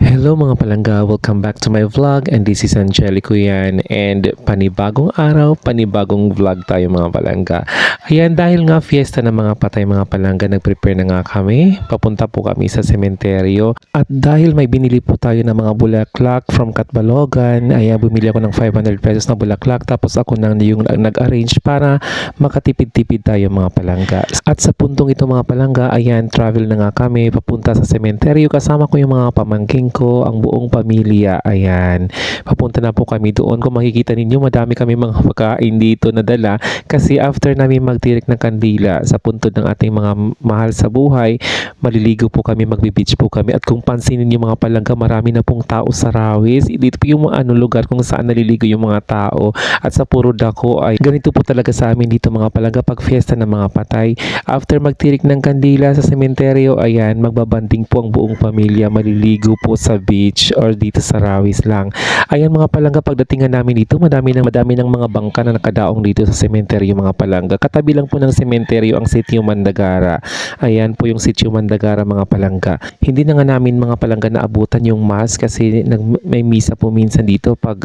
Hello mga palangga, welcome back to my vlog and this is Angelico yan and panibagong araw, panibagong vlog tayo mga palangga. Ayan, dahil nga fiesta ng mga patay mga palangga, nag-prepare na nga kami. Papunta po kami sa sementeryo at dahil may binili po tayo ng mga bulaklak from Catbalogan, ayan, bumili ako ng 500 pesos na bulaklak tapos ako nang yung nag-arrange para makatipid-tipid tayo mga palangga. At sa puntong ito mga palangga, ayan, travel na nga kami papunta sa sementeryo kasama ko yung mga pamangking ko, ang buong pamilya. Ayan, papunta na po kami doon. Kung makikita ninyo, madami kami mga pagkain dito na dala kasi after namin magtirik ng kandila sa puntod ng ating mga mahal sa buhay, maliligo po kami, magbe-beach po kami. At kung pansinin niyo mga palangga, marami na pong tao sa Rawis. Dito po yung lugar kung saan naliligo yung mga tao. At sa puro dako ay ganito po talaga sa amin dito mga palangga pag fiesta ng mga patay. After magtirik ng kandila sa sementeryo, ayan, magbabanding po ang buong pamilya, maliligo po sa beach or dito sa Rawis lang. Ayan mga palangga, pagdatingan namin dito, madami ng mga bangka na nakadaong dito sa sementeryo mga palangga. Katabi lang po ng sementeryo ang Sitio Mandagara. Ayan po yung Sitio Mandagara mga palangga. Hindi na nga namin mga palangga naabutan yung mass kasi may misa po minsan dito pag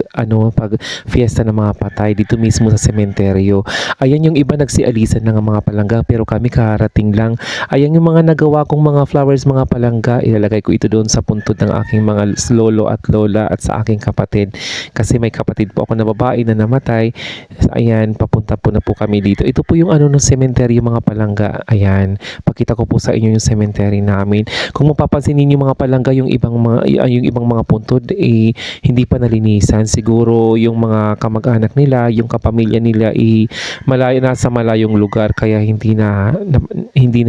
fiesta ng mga patay dito mismo sa sementeryo. Ayan yung iba nagsialisan ng mga palangga pero kami kaharating lang. Ayan yung mga nagawa kong mga flowers mga palangga, ilalagay ko ito doon sa puntod ng aking mga lolo at lola at sa aking kapatid kasi may kapatid po ako na babae na namatay. Ayan, papunta po na po kami dito. Ito po yung ng cemetery mga palangga. Ayan, pakita ko po sa inyo yung cemetery namin. Kung mapapansin niyo mga palangga, yung ibang mga puntod hindi pa nalinisan. Siguro yung mga kamag-anak nila, yung kapamilya nila nasa malayong lugar kaya hindi na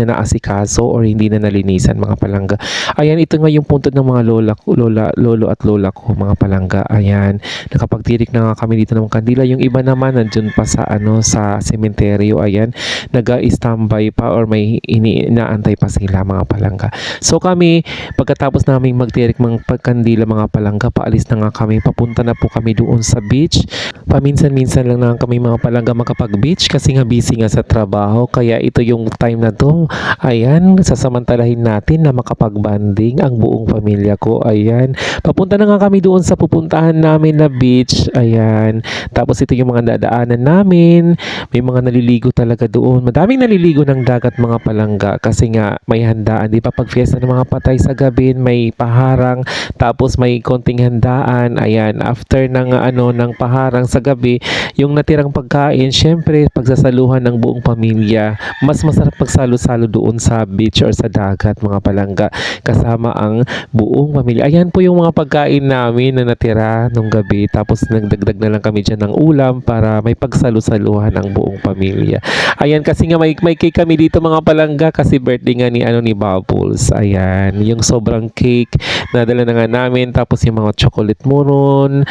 naasikaso or hindi na nalinisan mga palangga. Ayan, ito nga yung puntod ng mga lolo at lola ko mga palangga. Ayan, nakapagtirik na nga kami dito ng kandila. Yung iba naman nandun pa sa sa sementeryo. Ayan, nag-standby pa or may inaantay pa sila mga palangga. So kami, pagkatapos namin magtirik ng pagkandila mga palangga, paalis na nga kami. Papunta na po kami doon sa beach. Paminsan-minsan lang na kami mga palangga makapag-beach kasi nga busy nga sa trabaho. Kaya ito yung time na to. Ayan, sasamantalahin natin na makapag-banding ang buong pamilya ko. Ayan, papunta na nga kami doon sa pupuntahan namin na beach. Ayan, tapos ito yung mga dadaanan namin. May mga naliligo talaga doon. Madaming naliligo ng dagat mga palangga kasi nga may handaan. Di ba pag fiesta ng mga patay sa gabi, may paharang tapos may konting handaan. Ayan, after ng paharang sa gabi, yung natirang pagkain, syempre pagsasaluhan ng buong pamilya. Mas masarap pagsalo-salo doon sa beach or sa dagat mga palangga kasama ang buong pamilya. Ayan po yung mga pagkain namin na natira nung gabi. Tapos nagdagdag na lang kami dyan ng ulam para may pagsalu-saluhan ang buong pamilya. Ayan, kasi nga may cake kami dito mga palangga kasi birthday nga ni Bubbles. Ayan, yung sobrang cake nadala na nga namin. Tapos yung mga chocolate moron.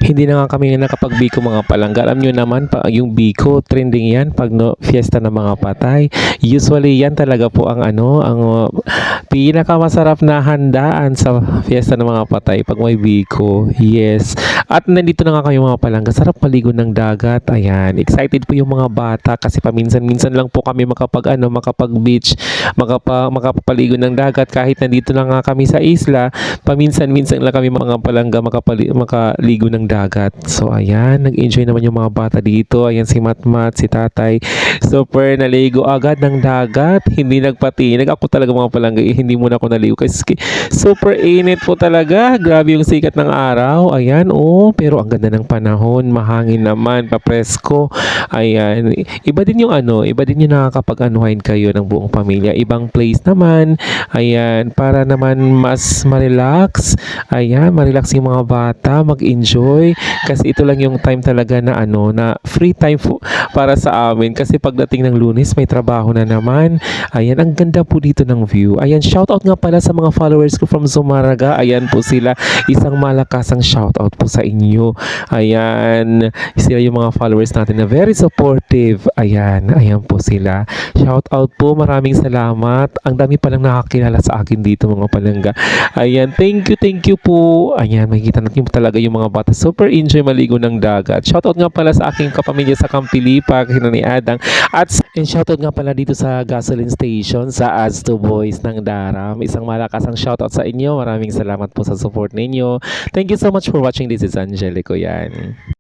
Hindi na nga kami nakapag-biko mga palangga. Alam nyo naman, yung biko, trending yan pag fiesta ng mga patay. Usually yan talaga po ang pinakamasarap na handaan sa fiesta ng mga patay pag may biko. Yes. At nandito na nga kayo mga palangga. Sarap maligo ng dagat. Ayan. Excited po yung mga bata kasi paminsan-minsan lang po kami makapag-beach, makapaligo ng dagat kahit nandito na nga kami sa isla. Paminsan-minsan lang kami mga palangga makaligo ng dagat. So ayan, nag-enjoy naman yung mga bata dito. Ayan si Matmat, si Tatay. Super naligo agad ng dagat. Hindi nagpatinag. Ako talaga mga palangga, hindi muna ako naligo kasi super init po talaga. Grabe yung sikat ng araw. Ayan, pero ang ganda ng panahon. Mahangin naman, papresko. Ayan, iba din yung nakakapag-anuhain kayo ng buong pamilya. Ibang place naman. Ayan, para naman mas ma-relax. Ayan, ma-relax yung mga bata, mag-enjoy. Kasi ito lang yung time talaga na free time para sa amin. Kasi pagdating ng Lunes, may trabaho na naman. Ayan, ang ganda po dito ng view. Ayan, shoutout nga pala sa mga followers ko from Zumaraga. Ayan po sila. Isang malakasang shoutout po sa inyo. Ayan, sila yung mga followers natin na very supportive. Ayan po sila. Shoutout po, maraming salamat. Ang dami palang nakakilala sa akin dito mga palangga. Ayan, thank you po. Ayan, makikita natin talaga yung mga bata. Super enjoy maligo ng dagat. Shoutout nga pala sa aking kapamilya sa Kampilipa, kina ni Adang. At shoutout nga pala dito sa gasoline station sa Ads to Boys ng Daram. Isang malakas ang shoutout sa inyo. Maraming salamat po sa support ninyo. Thank you so much for watching. This is Angelico yan.